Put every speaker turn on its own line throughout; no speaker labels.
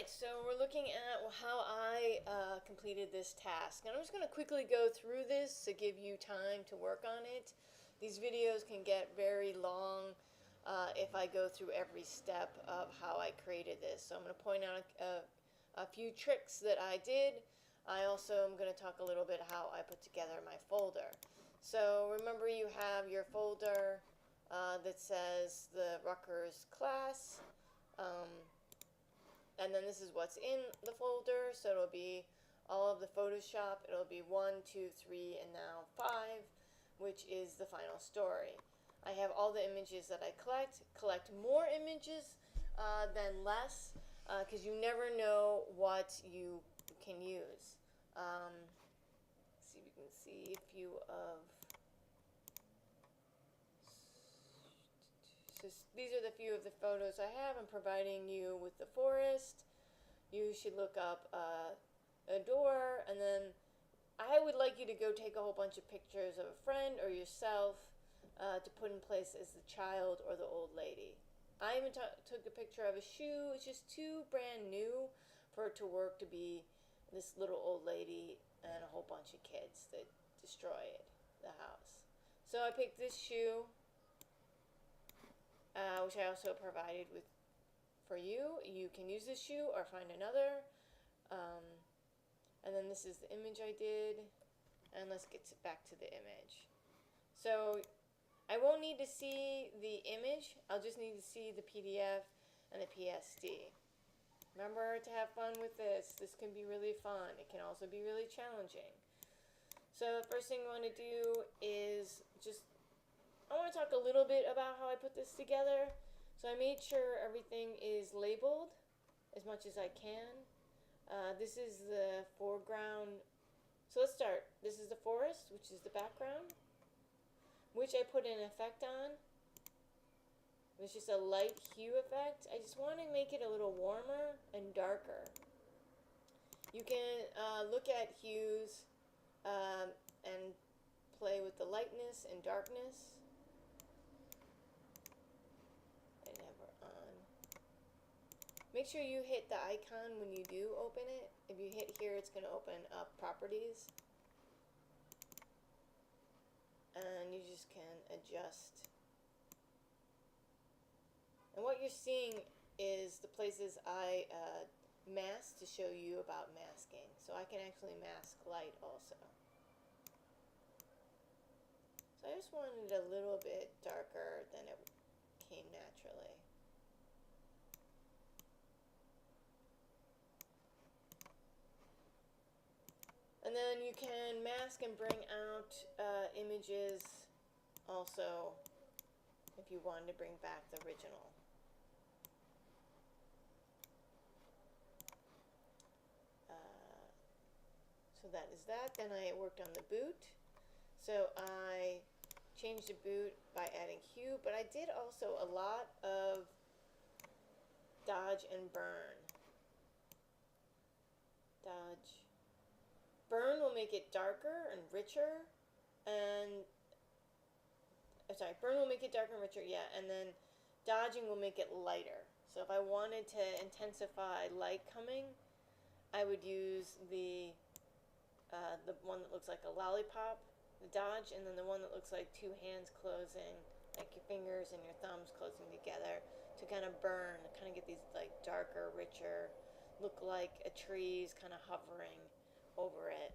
Alright, so we're looking at how I completed this task. And I'm just going to quickly go through this to give you time to work on it. These videos can get very long if I go through every step of how I created this. So I'm going to point out a few tricks that I did. I also am going to talk a little bit how I put together my folder. So remember, you have your folder that says the Rutgers class. And then this is what's in the folder, so it'll be all of the Photoshop. It'll be 1, 2, 3, and now 5, which is the final story. I have all the images that I collect more images than less, because you never know what you can use. See if you can see a few of... So these are the few of the photos I have. I'm providing you with the forest. You should look up a door, and then I would like you to go take a whole bunch of pictures of a friend or yourself to put in place as the child or the old lady. I even took a picture of a shoe. It's just too brand new for it to work to be this little old lady and a whole bunch of kids that destroyed the house. So I picked this shoe, which I also provided for you. You can use this shoe or find another. And then this is the image I did. And let's get back to the image. So I won't need to see the image. I'll just need to see the PDF and the PSD. Remember to have fun with this. This can be really fun. It can also be really challenging. So the first thing I want to do is I want to talk a little bit about how I put this together. So I made sure everything is labeled as much as I can. This is the foreground. So let's start. This is the forest, which is the background, which I put an effect on. It's just a light hue effect. I just want to make it a little warmer and darker. You can look at hues and play with the lightness and darkness. Make sure you hit the icon when you do open it. If you hit here, it's going to open up properties. And you just can adjust. And what you're seeing is the places I masked to show you about masking. So I can actually mask light also. So I just wanted it a little bit darker than it came naturally. And then you can mask and bring out images also if you wanted to bring back the original. So that is that. Then I worked on the boot. So I changed the boot by adding hue, but I did also a lot of dodge and burn. Dodge. Burn will make it darker and richer, and burn will make it darker and richer, yeah, and then dodging will make it lighter. So if I wanted to intensify light coming, I would use the one that looks like a lollipop, the dodge, and then the one that looks like two hands closing, like your fingers and your thumbs closing together to kind of burn, kind of get these like darker, richer, look like a tree's kind of hovering over it.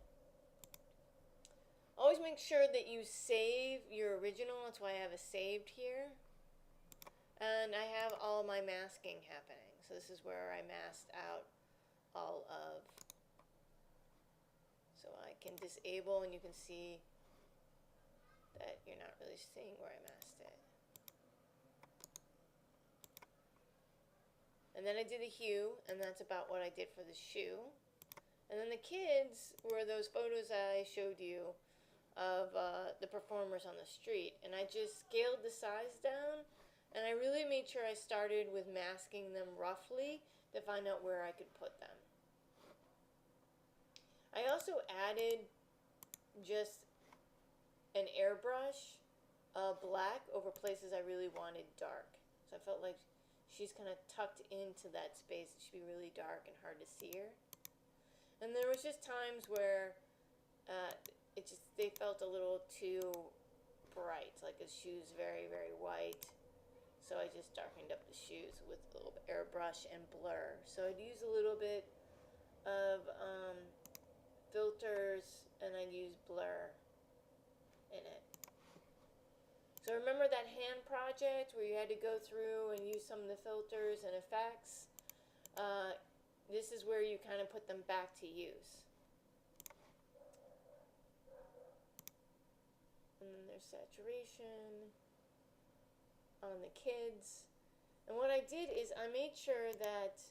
Always make sure that you save your original. That's why I have a saved here. And I have all my masking happening. So this is where I masked out all of. So I can disable, and you can see that you're not really seeing where I masked it. And then I did a hue, and that's about what I did for the shoe. And then the kids were those photos I showed you of the performers on the street. And I just scaled the size down, and I really made sure I started with masking them roughly to find out where I could put them. I also added just an airbrush black over places I really wanted dark. So I felt like she's kind of tucked into that space. It should be really dark and hard to see her. And there was just times where they felt a little too bright, like the shoes very, very white. So I just darkened up the shoes with a little airbrush and blur. So I'd use a little bit of filters and I'd use blur in it. So remember that hand project where you had to go through and use some of the filters and effects? This is where you kind of put them back to use. And then there's saturation on the kids. And what I did is I made sure that,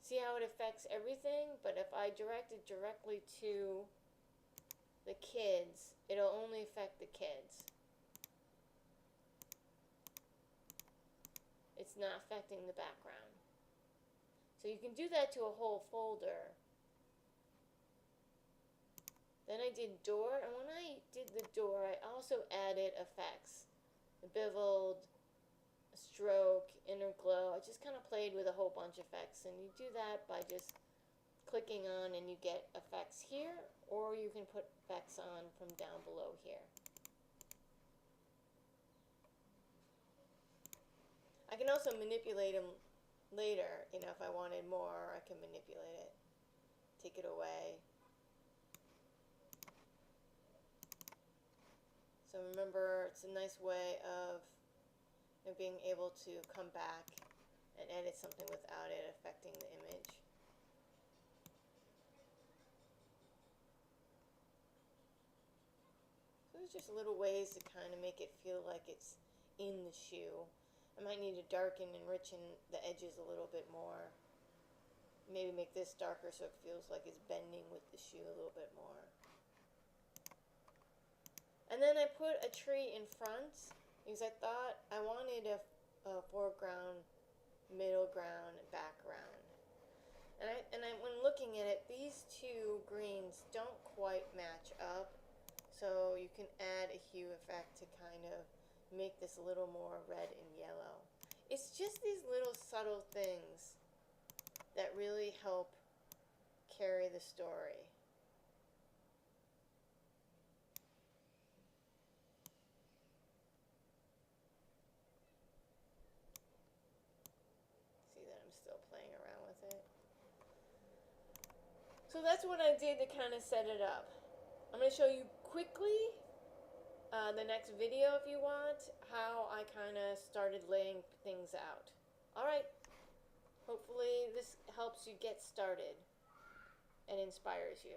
see how it affects everything, but if I direct it directly to the kids, it'll only affect the kids. It's not affecting the background. So you can do that to a whole folder. Then I did door, and when I did the door, I also added effects. The beveled, stroke, inner glow. I just kind of played with a whole bunch of effects, and you do that by just clicking on and you get effects here, or you can put effects on from down below here. I can also manipulate them later, you know, if I wanted more, I can manipulate it, take it away. So remember, it's a nice way of being able to come back and edit something without it affecting the image. So there's just little ways to kind of make it feel like it's in the shoe. I might need to darken and enrichen the edges a little bit more. Maybe make this darker so it feels like it's bending with the shoe a little bit more. And then I put a tree in front because I thought I wanted a foreground, middle ground, and background. And when looking at it, these two greens don't quite match up. So you can add a hue effect to kind of make this a little more red and yellow. It's just these little subtle things that really help carry the story. See that I'm still playing around with it. So that's what I did to kind of set it up. I'm going to show you quickly the next video if you want, how I kind of started laying things out. Alright, hopefully this helps you get started and inspires you.